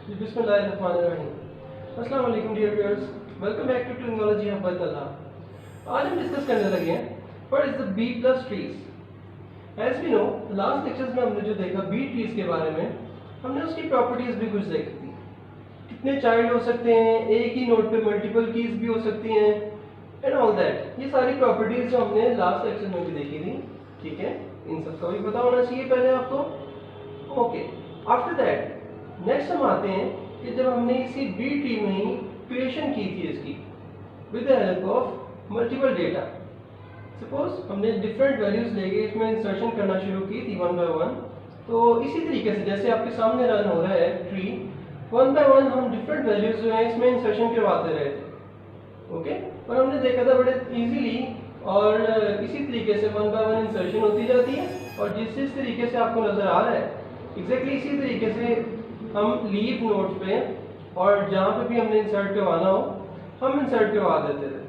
बिस्मिल्लाहिर्रहमानिर्रहीम। अस्सलाम वालेकुम dear viewers, welcome back to technology hub Allah. आज हम डिस्कस करने लगे हैं what is the B plus trees. As we know, last lectures में हमने जो देखा बी ट्रीज के बारे में, हमने उसकी प्रॉपर्टीज भी कुछ देखी थी। कितने चाइल्ड हो सकते हैं, एक ही नोड पे मल्टीपल कीज भी हो सकती हैं एंड ऑल दैट। ये सारी प्रॉपर्टीज जो हमने लास्ट लेक्चर में भी देखी थी, ठीक है, इन सब का भी पता होना चाहिए पहले आपको। ओके, आफ्टर दैट नेक्स्ट हम आते हैं कि जब हमने इसी बी ट्री में ही क्रिएशन की थी इसकी with the help of multiple data. Suppose हमने डिफरेंट वैल्यूज लेके इसमें इंसर्शन करना शुरू की थी वन बाय वन। तो इसी तरीके से जैसे आपके सामने रन हो रहा है ट्री, वन बाय वन हम डिफरेंट वैल्यूज जो है इसमें इंसर्शन करवाते रहे थे। ओके, और हमने देखा था बड़े इजीली और इसी तरीके से वन बाय वन इंसर्शन होती जाती है। और जिस तरीके से आपको नजर आ रहा है एग्जैक्टली इसी तरीके से हम लीव नोड्स पे और जहाँ पे भी हमने इंसर्ट करवाना हो हम इंसर्ट करवा देते थे,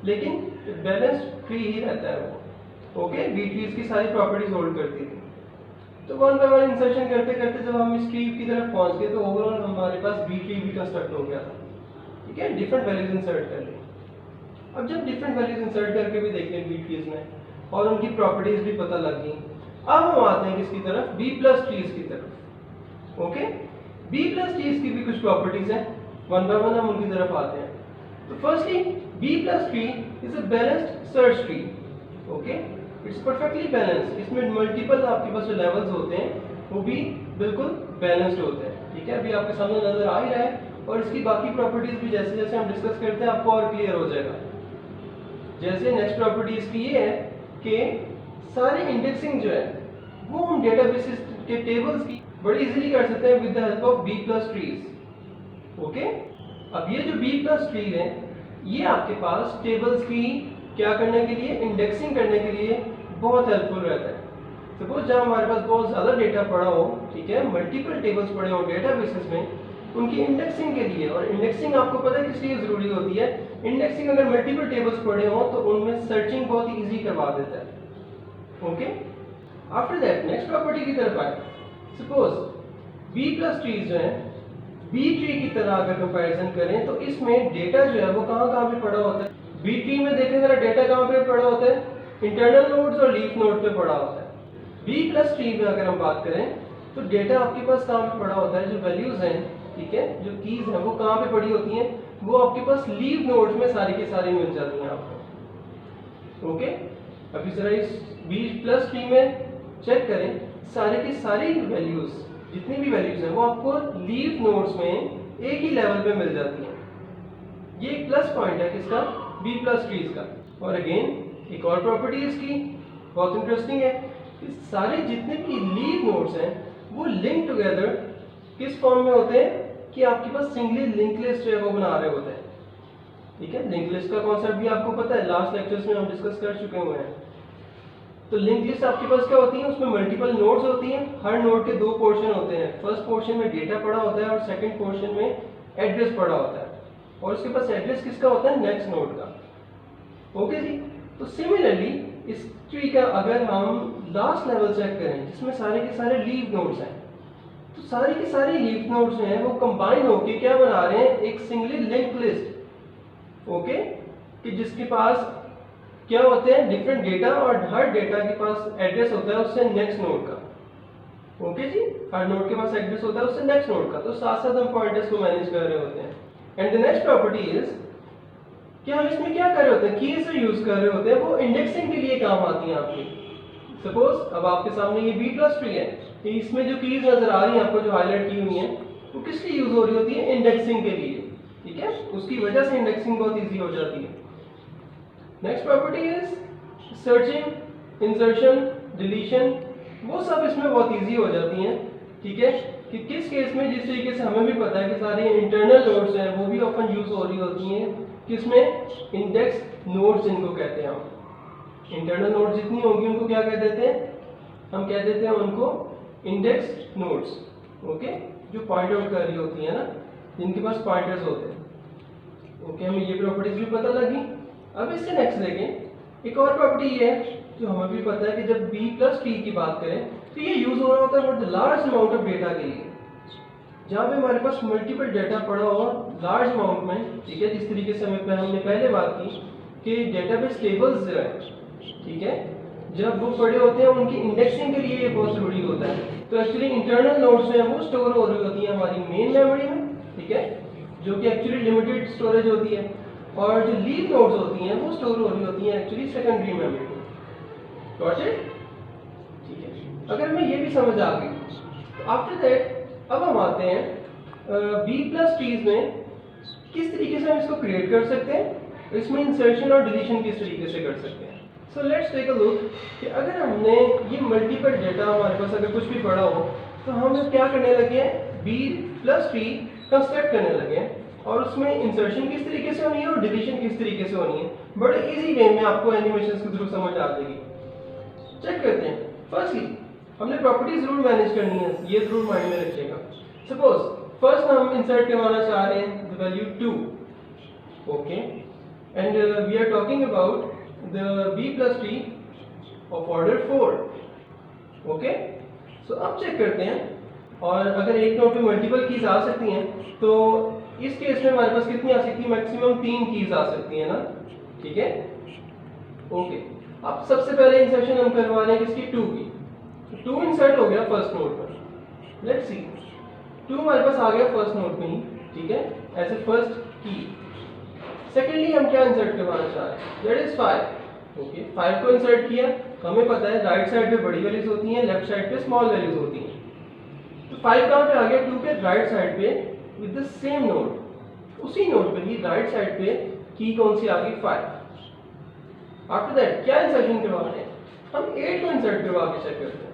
लेकिन बैलेंस्ड ट्री ही रहता है वो। ओके, बी ट्रीज की सारी प्रॉपर्टीज होल्ड करती थी। तो वन बाय वन इंसर्शन करते करते जब हम इस ट्री की तरफ पहुंच गए तो ओवरऑल हमारे पास बी ट्री भी कंस्ट्रक्ट हो गया था। ठीक है, डिफरेंट वैल्यूज इंसर्ट कर ली। अब जब डिफरेंट वैल्यूज इंसर्ट करके भी देख लें बी ट्रीज में और उनकी प्रॉपर्टीज भी पता लग गई, अब हम आते हैं किसकी तरफ, बी प्लस ट्रीज की तरफ। ओके, बी प्लस ट्रीज की भी कुछ प्रॉपर्टीज हैं, वन बाय वन हम उनकी तरफ आते हैं। तो firstly B plus tree is a balanced search tree. Okay, it's perfectly balanced. इसमें मल्टीपल आपके पास जो लेवल्स होते हैं वो भी बिल्कुल बैलेंस्ड होते हैं। ठीक है, अभी आपके सामने नजर आ ही रहा है और इसकी बाकी प्रॉपर्टीज भी जैसे जैसे हम डिस्कस करते हैं आपको और क्लियर हो जाएगा। जैसे नेक्स्ट प्रॉपर्टी इसकी ये है कि सारी इंडेक्सिंग जो है वो हम डेटाबेसेस के टेबल्स की बड़ी इजीली कर सकते हैं with the help of B plus trees. Okay, अब ये जो बी प्लस ट्री है ये आपके पास टेबल्स की क्या करने के लिए, इंडेक्सिंग करने के लिए बहुत हेल्पफुल रहता है। सपोज जहाँ हमारे पास बहुत ज़्यादा डेटा पड़ा हो, ठीक है, मल्टीपल टेबल्स पड़े हो डेटाबेसेस में, उनकी इंडेक्सिंग के लिए। और इंडेक्सिंग आपको पता है किस लिए ज़रूरी होती है, इंडेक्सिंग अगर मल्टीपल टेबल्स पड़े हो तो उनमें सर्चिंग बहुत ईजी करवा देता है। Okay, after that next property की तरफ आए। सपोज बी प्लस ट्रीज जो है बी ट्री की तरह अगर कंपैरिजन करें तो इसमें डेटा जो है वो कहाँ पे पड़ा होता है। बी ट्री में देखें जरा डेटा कहाँ पे पड़ा होता है, इंटरनल नोड्स और लीफ नोड पे पड़ा होता है। बी प्लस ट्री में अगर हम बात करें तो डेटा आपके पास कहाँ पे पड़ा होता है, जो वैल्यूज हैं, ठीक है, जो कीज हैं वो कहाँ पे पड़ी होती हैं, वो आपके पास लीफ नोड्स में सारी की सारी मिल जाती हैं आपको। ओके, अभी जरा इस बी प्लस ट्री में चेक करें, सारे की सारी वैल्यूज, जितनी भी वैल्यूज हैं वो आपको लीफ नोड्स में एक ही लेवल पे मिल जाती हैं। ये एक प्लस पॉइंट है किसका, बी प्लस ट्रीज का। और अगेन एक और प्रॉपर्टी इसकी बहुत इंटरेस्टिंग है कि सारे जितने भी लीफ नोड्स हैं वो लिंक टुगेदर किस फॉर्म में होते हैं कि आपके पास सिंगली लिंक लिस्ट जो है वो बना रहे होते हैं। ठीक है, लिंक लिस्ट का कॉन्सेप्ट भी आपको पता है, लास्ट लेक्चर्स में हम डिस्कस कर चुके हुए हैं। तो लिंक लिस्ट आपके पास क्या होती है, उसमें मल्टीपल नोड्स होती हैं, हर नोड के दो पोर्शन होते हैं। फर्स्ट पोर्शन में डेटा पड़ा होता है और सेकंड पोर्शन में एड्रेस पड़ा होता है, और उसके पास एड्रेस किसका होता है, नेक्स्ट नोड का। ओके जी, तो सिमिलरली इस ट्री का अगर हम लास्ट लेवल चेक करें जिसमें सारे के सारे लीफ नोड्स हैं, तो सारी की सारी लीफ नोड्स जो हैं वो कंबाइन होकर क्या बना रहे हैं, एक सिंगली लिंक लिस्ट। ओके, कि जिसके पास क्या होते हैं, डिफरेंट डेटा, और हर डेटा के पास एड्रेस होता है उससे नेक्स्ट नोड का। ओके जी, हर नोड के पास एड्रेस होता है उससे नेक्स्ट नोड का, तो साथ साथ हम पॉइंटर्स को मैनेज कर रहे होते हैं। And the next property is कि हम इसमें क्या कर रहे होते हैं, कीज यूज कर रहे होते हैं, वो इंडेक्सिंग के लिए काम आती हैं आपकी। सपोज अब आपके सामने ये बी प्लस ट्री है, तो इसमें जो कीज नजर आ रही है आपको, जो हाईलाइट की हुई है, वो किस लिए यूज हो रही होती है, इंडेक्सिंग के लिए। ठीक है, उसकी वजह से इंडेक्सिंग बहुत ईजी हो जाती है। Next property is searching, insertion, deletion, वो सब इसमें बहुत इजी हो जाती हैं। ठीक है, कि किस केस में, जिस तरीके से हमें भी पता है कि सारी इंटरनल नोड्स हैं वो भी ऑफन यूज हो रही होती हैं किसमें, इंडेक्स नोड्स जिनको कहते हैं हम। इंटरनल नोड्स जितनी होंगी उनको क्या कह देते हैं, हम कह देते हैं उनको इंडेक्स नोड्स। ओके, जो पॉइंट आउट कर रही होती है ना, जिनके पास पॉइंटर्स होते हैं। ओके, हमें ये प्रॉपर्टीज भी पता लगी। अब इससे नेक्स्ट देखें, एक और प्रॉपर्टी ये है जो हमें भी पता है कि जब बी प्लस ट्री की बात करें तो ये यूज हो रहा होता है for the large amount of data के लिए। जहाँ पे हमारे पास मल्टीपल डाटा पड़ा हो लार्ज अमाउंट में, ठीक है, जिस तरीके से हमने पहले बात की कि डेटाबेस टेबल्स जो है, ठीक है, जब वो पड़े होते हैं उनकी इंडेक्सिंग के लिए ये बहुत ज़रूरी होता है। तो एक्चुअली इंटरनल नोड्स जो है वो स्टोर हो रही होती है हमारी मेन मेमोरी में, ठीक है, जो कि एक्चुअली लिमिटेड स्टोरेज होती है, और जो लीव नोड्स होती हैं वो स्टोर हो रही होती हैं एक्चुअली सेकेंडरी मेमोरी में। Got it? ठीक है, अगर मैं ये भी समझ आ गई तो आफ्टर दैट अब हम आते हैं बी प्लस ट्रीज में किस तरीके से हम इसको क्रिएट कर सकते हैं, इसमें इंसर्शन और डिलीशन किस तरीके से कर सकते हैं। So let's take a look कि अगर हमने ये मल्टीपल डेटा हमारे पास अगर कुछ भी पड़ा हो तो हम क्या करने लगे हैं, बी प्लस ट्री कंस्ट्रक्ट करने लगे हैं और उसमें इंसर्शन किस तरीके से होनी है और डिलीशन किस तरीके से होनी है। बड़े इजी वे में आपको एनिमेशन के थ्रू समझ आ जाएगी। चेक करते हैं। फर्स्टली हमने प्रॉपर्टी जरूर मैनेज करनी है, ये जरूर माइंड में रखिएगा। सपोज फर्स्ट हम इंसर्ट करवाना चाह रहे हैं the value 2, okay, and we are talking about the B plus tree of order 4, okay. So अब चेक करते हैं, और अगर एक नोड पे मल्टीपल कीज आ सकती हैं तो इस केस में हमारे पास कितनी आ सकती है, मैक्सिमम 3 कीज आ सकती है ना, ठीक है, ओके। अब सबसे पहले इंसर्शन हम करवा रहे हैं किसकी, 2 की। 2 इंसर्ट हो गया फर्स्ट नोड पर, लेट्स सी 2 हमारे पास आ गया फर्स्ट नोड में ही, ठीक है, एज ए फर्स्ट की। सेकेंडली हम क्या इंसर्ट करवाना चाह रहे हैं, दैट इज 5, ओके। 5 को इंसर्ट किया, हमें पता है राइट साइड पे बड़ी वैल्यूज होती हैं, लेफ्ट साइड पे स्मॉल वैल्यूज होती हैं। तो 5 कहाँ पे आ गया, 2 के राइट साइड पे विद द सेम नोड, उसी नोड पे ही राइट साइड पे की कौन सी आ गई, 5। आफ्टर दैट क्या इंसर्शन करवा रहे हैं, हम 8 को इंसर्ट करवा के चेक करते हैं।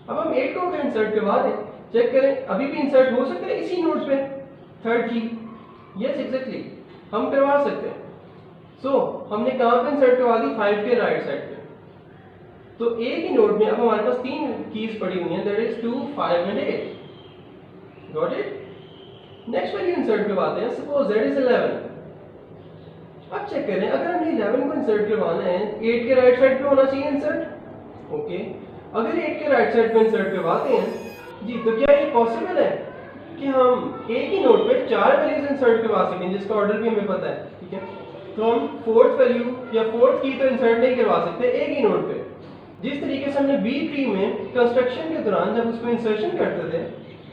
अब हम 8 को अगर इंसर्ट करवा दें, चेक करें अभी भी इंसर्ट हो सकता है इसी नोड पे, थर्ड की, यस एग्जैक्टली हम करवा सकते हैं। सो हमने कहाँ पे इंसर्ट करवा दी, 5 के राइट साइड पे। तो एक ही नोड में अब हमारे पास 3 कीज पड़ी हुई हैं, that is 2, 5 and 8। Got it? Next value insert करवाते हैं, सपोज दैट इज 11। अब चेक करें, अगर हमने 11 को इंसर्ट करवाना है, 8 के राइट साइड पे होना चाहिए इंसर्ट, ओके। अगर 8 के राइट साइड पे इंसर्ट करवाते हैं जी, तो क्या ये पॉसिबल है कि हम एक ही नोड पे 4 वैल्यूज इंसर्ट करवा सकें जिसका ऑर्डर भी हमें पता है, ठीक है। तो हम फोर्थ वैल्यू या फोर्थ की तो इंसर्ट नहीं करवा सकते एक ही नोड पे। जिस तरीके से हमने बी ट्री में कंस्ट्रक्शन के दौरान जब उसमें इंसर्शन करते थे,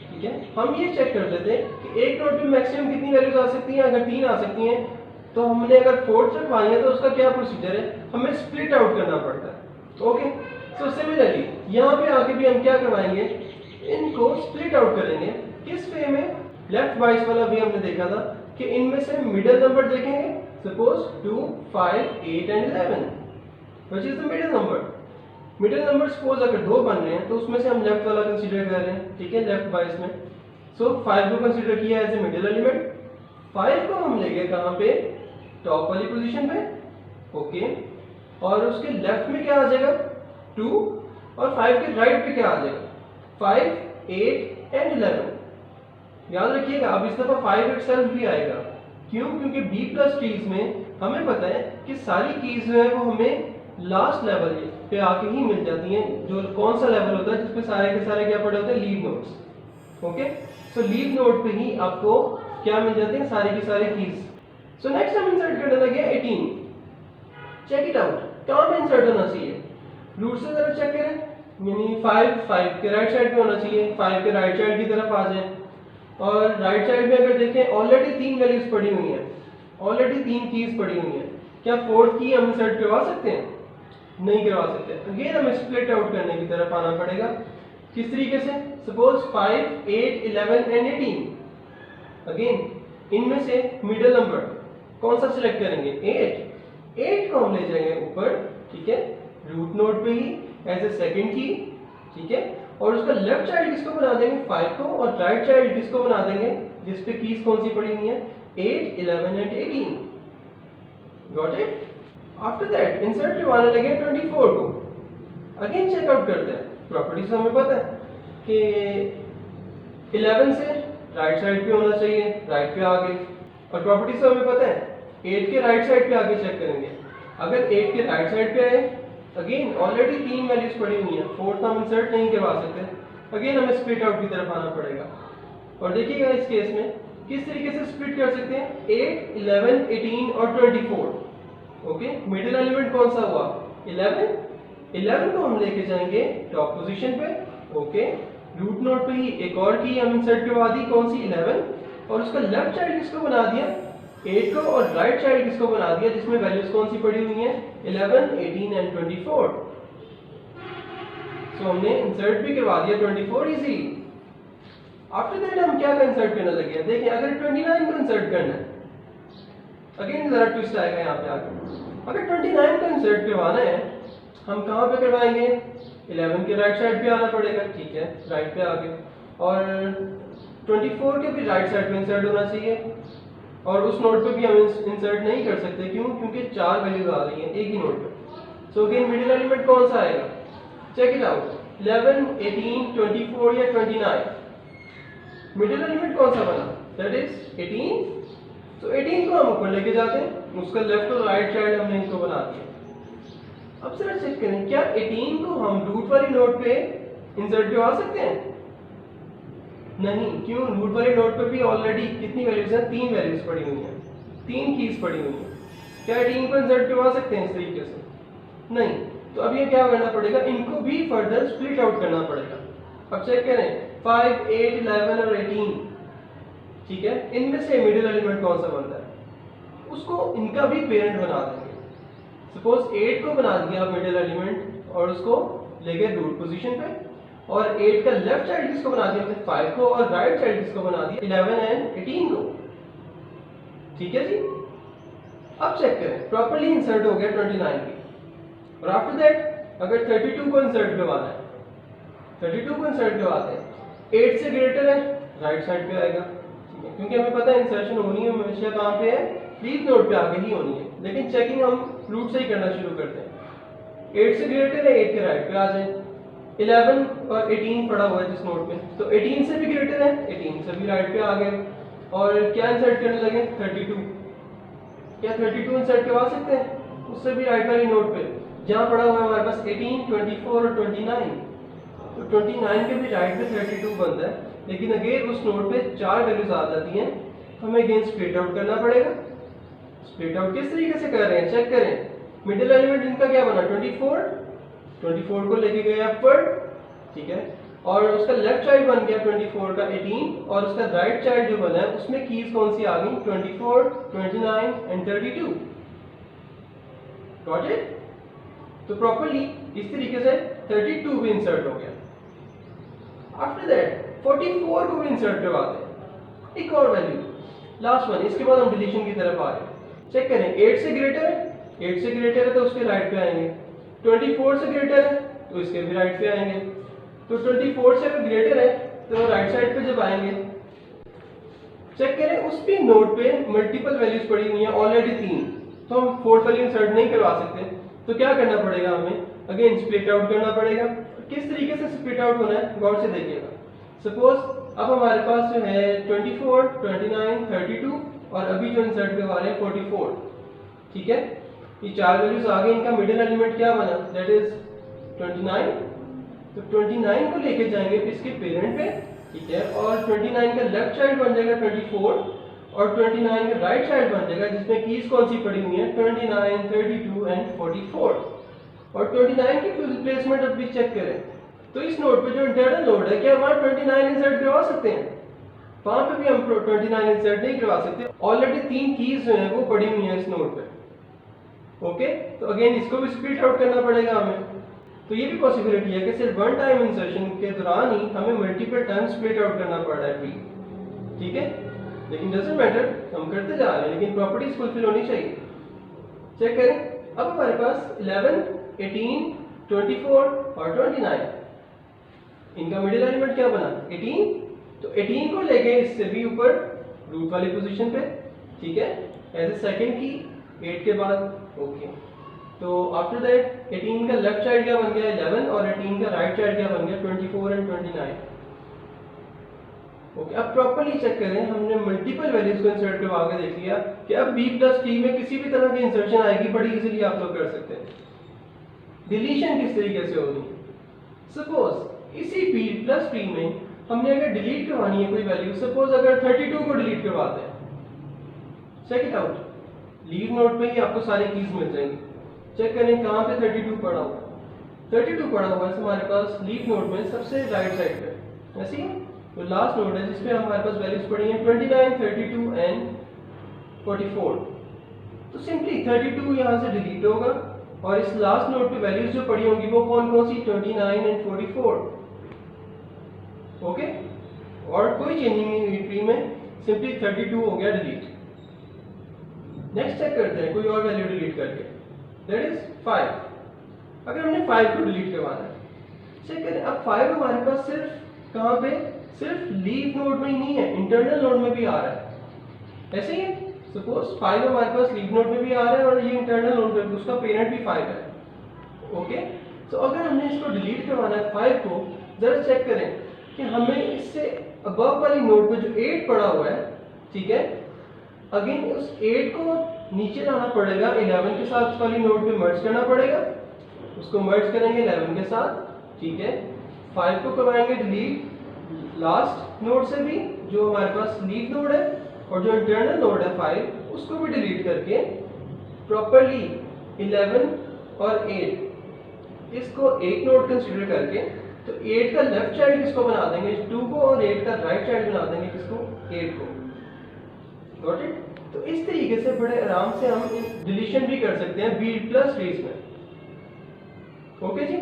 ठीक है, हम ये चेक करते थे कि एक नोड पे मैक्सिमम कितनी वैल्यूज आ सकती हैं। अगर 3 आ सकती हैं तो हमने अगर फोर्थ रखवाई है तो उसका क्या प्रोसीजर है, हमें स्प्लिट आउट करना पड़ता है, ओके। सो सिमिलरली यहाँ पे आके भी हम क्या करवाएंगे, इनको स्प्लिट आउट करेंगे। किस वे में, लेफ्ट वाइज वाला वे हमने देखा था कि इनमें से मिडिल नंबर देखेंगे, suppose 2, 5, 8 and 11, which is the middle number. Middle number suppose अगर 2 बन रहे हैं तो उसमें से हम लेफ्ट वाला कंसीडर कर रहे हैं, ठीक है, लेफ्ट वाइज में। सो 5 को कंसीडर किया एज ए मिडिल एलिमेंट, 5 को हम ले गए कहाँ पे, टॉप वाली पोजीशन पे, ओके। और उसके लेफ्ट में क्या आ जाएगा, 2, और 5 के राइट पे क्या आ जाएगा, 5, 8 एंड 11। याद रखिएगा अब इस दफा 5 इटसेल्फ भी आएगा, क्यों, क्योंकि बी प्लस ट्रीज में हमें पता है कि सारी कीज जो है वो हमें लास्ट लेवल पे आके ही मिल जाती हैं। जो कौन सा लेवल होता है जिसपे सारे के सारे क्या पड़े होते हैं, leave nodes, okay. So leave node पे ही आपको क्या मिल जाते हैं, सारे की सारे कीज। सो नेक्स्ट हम इंसर्ट करने लगे 18। चेक इट आउट, कहाँ पे इंसर्ट होना चाहिए, रूट से जरा चेक करें, यानी 5 के राइट साइड पे होना चाहिए, 5 के राइट साइड की तरफ आ जाए। और राइट साइड में अगर देखें ऑलरेडी 3 वैल्यूज पड़ी हुई हैं, ऑलरेडी 3 कीज पड़ी हुई हैं, क्या फोर्थ की हम इंसर्ट करवा सकते हैं, नहीं करवा सकते। अगेन हमें स्प्लिट आउट करने की तरफ आना पड़ेगा। किस तरीके से, सपोज 5, 8, 11 एंड 18। अगेन इनमें से मिडिल नंबर कौन सा सिलेक्ट करेंगे, 8 को हम ले जाएंगे ऊपर, ठीक है, रूट नोड पे ही एज ए सेकंड की, ठीक है। और उसका लेफ्ट चाइल्ड किसको बना देंगे, 5 को, और राइट चाइल्ड किसको बना देंगे, जिस पे कीज कौन सी पड़ी हुई है, 8, 11 and 18। Got it? After that insert करवाने लगे 24 को। अगेन चेकआउट करते हैं, प्रॉपर्टीज हमें पता है कि 11 से राइट साइड पे होना चाहिए, राइट पे आ गए। और प्रॉपर्टीज हमें पता है 8 के राइट साइड पे आगे चेक करेंगे, अगर 8 के राइट साइड पे आए, अगेन ऑलरेडी 3 वैल्यूज पड़ी हुई हैं, फोर्थ हम इंसर्ट नहीं करवा सकते, अगेन हमें स्प्लिट आउट की तरफ आना पड़ेगा। और देखिएगा इस केस में किस तरीके से स्प्लिट कर सकते हैं, 8, 11, 18 और 24। ओके, मिडिल एलिमेंट कौन सा हुआ, 11 को हम लेके जाएंगे टॉप पोजीशन पे। ओके, रूट नोड पे ही एक और की हम इंसर्ट करवा दी, कौन सी, 11, और उसका लेफ्ट चाइल्ड किसको बना दिया, 8 को, और राइट चाइल्ड किसको बना दिया जिसमें वैल्यूज कौन सी पड़ी हुई हैं, 11, 18 एंड 24। सो हमने इंसर्ट भी करवा दिया 24 इजी। आफ्टर दैट हम क्या इंसर्ट करने लगे, देखिए अगर 29 को इंसर्ट करना है, अगेन जरा ट्विस्ट आएगा यहाँ पे आके, अगर 29 को इंसर्ट करवाना है हम कहाँ पे करवाएंगे, 11 के राइट साइड पे आना पड़ेगा, ठीक है, राइट पे आ गए, और 24 के भी राइट साइड पे इंसर्ट होना चाहिए, और उस नोड पे भी हम इंसर्ट नहीं कर सकते, क्यों, क्योंकि 4 वैल्यूज आ रही हैं एक ही नोड पे। सो अगेन मिडिल एलिमेंट कौन सा आएगा, चेक इट आउट, 11, 18, 24 या 29, मिडिल एलिमेंट कौन सा बना, दैट इज 18। तो 18 को हम ऊपर लेके जाते हैं, उसका लेफ्ट और राइट साइड हमने इनको बना दिया। अब जरा चेक करें, क्या 18 को हम रूट वाली नोड पे इंसर्ट करवा सकते हैं, नहीं, क्यों, रूट वाले नोड पे भी ऑलरेडी कितनी वैल्यूज हैं, 3 वैल्यूज पड़ी हुई हैं, 3 कीज पड़ी हुई हैं। क्या 18 को इंसर्ट करवा सकते हैं इस तरीके से, नहीं। तो अब ये क्या करना पड़ेगा, इनको भी फर्दर स्प्लिट आउट करना पड़ेगा। अब चेक करें, 5, 8, 11 और 18, ठीक है, इनमें से मिडिल एलिमेंट कौन सा बनता है, उसको इनका भी पेरेंट बना देंगे। सपोज 8 को बना दिया मिडिल एलिमेंट और उसको ले गए रूट पोजीशन पे, और 8 का लेफ्ट साइड किसको बना दिया, 5 को, और राइट साइड किसको बना दिया, 11 एंड 18 को, ठीक है जी। अब चेक करें, प्रॉपर्ली इंसर्ट हो गया 29 भी, और आफ्टर दैट अगर 32 को इंसर्ट करवाना है, 32 को इंसर्ट करवाते हैं, 8 से ग्रेटर है, राइट साइड पे आएगा, ठीक है, क्योंकि हमें पता है इंसर्शन होनी है हमेशा कहाँ पे है, लीफ नोड पे आके ही होनी है, लेकिन चेकिंग हम रूट से ही करना शुरू करते हैं। 8 से ग्रेटर है, 8 के राइट पे आ जाए, 11 और 18 पड़ा हुआ है जिस नोड में, तो 18 से भी ग्रेटर है, 18 से भी राइट पे आ गए, और क्या इंसर्ट करने लगे, 32, क्या 32 इंसर्ट करवा सकते हैं, उससे भी राइट वाली नोड पे, जहाँ पड़ा हुआ है हमारे पास 18, 24 और 29, तो 29 के भी राइट पे 32 बनता है, लेकिन अगेन उस नोड पे 4 वैल्यूज आ जाती हैं, तो हमें अगेन स्प्लिट आउट करना पड़ेगा। स्प्लिट आउट किस तरीके से कर रहे हैं, चेक करें, मिडिल एलिमेंट इनका क्या बना, 24 को लेके गए अपवर्ड, ठीक है, और उसका लेफ्ट साइड बन गया 24 का 18, और उसका राइट साइड जो बना है उसमें कीज कौन सी आ गई, 24, 29 एंड 32। Got it. तो प्रॉपर्ली इस तरीके से 32 भी इंसर्ट हो गया। आफ्टर दैट 44 को भी इंसर्ट करवाते हैं, एक और वैल्यू, लास्ट वन, इसके बाद हम डिलीशन की तरफ आ रहे हैं। चेक करें, 8 से ग्रेटर है, 8 से ग्रेटर है तो उसके राइट पे आएंगे, 24 से ग्रेटर है तो इसके भी राइट पे आएंगे, तो 24 से अगर ग्रेटर है तो राइट साइड पे जब आएंगे, चेक करें उस भी नोड पे मल्टीपल वैल्यूज पड़ी हुई हैं ऑलरेडी 3, तो हम फोर्थ वैल्यू इंसर्ट नहीं करवा सकते, तो क्या करना पड़ेगा हमें, अगेन स्प्लिट आउट करना पड़ेगा। किस तरीके से स्प्लिट आउट होना है, गौर से देखिएगा। सपोज अब हमारे पास जो है 24, 29, 32 और अभी जो इंसर्ट करवा रहे हैं 44, ठीक है, ये 4 वैल्यूज आ गए, इनका मिडिल एलिमेंट क्या बना, दैट इज 29। तो 29 को लेके जाएंगे इसके पेरेंट पे, ठीक है, और 29 का लेफ्ट साइड बन जाएगा 24, और 29 का राइट साइड बन जाएगा जिसमें कीज कौन सी पड़ी हुई है, 29, 32 एंड 44, और 29 की प्लेसमेंट अब भी चेक करें, तो इस नोड पे जो इंटरनल नोड है, क्या वहां 29 इंसर्ट करवा सकते हैं, वहां पे भी हम 29 इंसर्ट नहीं करवा सकते, ऑलरेडी 3 कीज जो है वो पड़ी हुई हैं इस नोड पे। ओके, तो अगेन इसको भी स्प्लिट आउट करना पड़ेगा हमें। तो ये भी पॉसिबिलिटी है कि सिर्फ वन टाइम इंसर्शन के दौरान ही हमें मल्टीपल टाइम स्प्लिट आउट करना पड़ रहा है ट्री, ठीक है, लेकिन डजंट मैटर, हम करते जा रहे हैं, लेकिन प्रॉपर्टीज फुलफिल होनी चाहिए। चेक करें, अब हमारे पास 11, 18, 24 और 29, इनका मिडिल एलिमेंट क्या बना, 18, तो 18 को लेके इससे भी ऊपर रूट वाली पोजीशन पे, ठीक है, एज ए सेकंड की 8 के बाद। ओके, तो आफ्टर दैट 18 का लेफ्ट साइड क्या बन गया 11, और 18 का राइट साइड क्या बन गया 24 एंड 29। ओके, अब प्रॉपर्ली चेक करें, हमने मल्टीपल वैल्यूज को इंसर्ट करवा के देख लिया कि अब बी प्लस टी में किसी भी तरह की इंसर्शन आएगी, बड़ी इजीली आप लोग कर सकते हैं। डिलीशन किस तरीके से होगी, सपोज इसी बी प्लस टी में हमने अगर डिलीट करवानी है कोई वैल्यू, सपोज अगर 32 को डिलीट करवाते हैं, check it out, leaf node पे ही आपको सारी कीज मिल जाएंगी। चेक करें कहाँ पे 32 पड़ा हुआ है। 32 पड़ा हुआ है हमारे पास लीव नोड में सबसे राइट साइड पे, ऐसे ही तो लास्ट नोड है जिसपे हमारे पास वैल्यूज पड़ी हैं 29, 32 एंड 44। तो सिंपली 32 यहाँ से डिलीट होगा और इस लास्ट नोड पे वैल्यूज जो पड़ी होंगी वो कौन कौन सी, 29 एंड 44। ओके, और कोई चेंजिंग नहीं हुई ट्री में, सिंपली 32 हो गया डिलीट। नेक्स्ट चेक करते हैं कोई और वैल्यू डिलीट करके, दैट इज 5। अगर हमने 5 को डिलीट करवाना है, चेक करें अब 5 हमारे पास सिर्फ कहाँ पे, सिर्फ लीव नोड में ही नहीं है, इंटरनल नोड में भी आ रहा है। ऐसे ही सपोज 5 हमारे पास लीव नोड में भी आ रहा है और ये इंटरनल नोड में, उसका पेरेंट भी 5 है। ओके, तो अगर हमने इसको डिलीट करवाना है 5 को, जरा चेक करें कि हमें इससे अबव वाली नोड पे जो 8 पड़ा हुआ है, ठीक है, अगेन उस 8 को नीचे लाना पड़ेगा, 11 के साथ वाली नोड पे मर्ज करना पड़ेगा, उसको मर्ज करेंगे 11 के साथ, ठीक है। 5 को करवाएंगे डिलीट लास्ट नोड से भी जो हमारे पास लीव नोड है, और जो इंटरनल नोड है 5 उसको भी डिलीट करके प्रॉपर्ली 11 और 8 इसको एक नोड कंसीडर करके, तो 8 का लेफ्ट चाइल्ड किसको बना देंगे, 2 को, और 8 का राइट चाइल्ड बना देंगे किसको, 8 को। Got it? तो इस तरीके से बड़े आराम से हम डिलीशन भी कर सकते हैं बी प्लस ट्रीज में। ओके जी,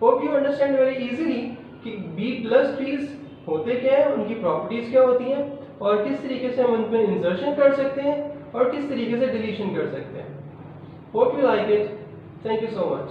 hope you understand very easily कि बी प्लस ट्रीज होते क्या है, उनकी प्रॉपर्टीज क्या होती हैं, और किस तरीके से हम उनमें इंसर्शन कर सकते हैं और किस तरीके से डिलीशन कर सकते हैं। Hope you like it, thank you so much.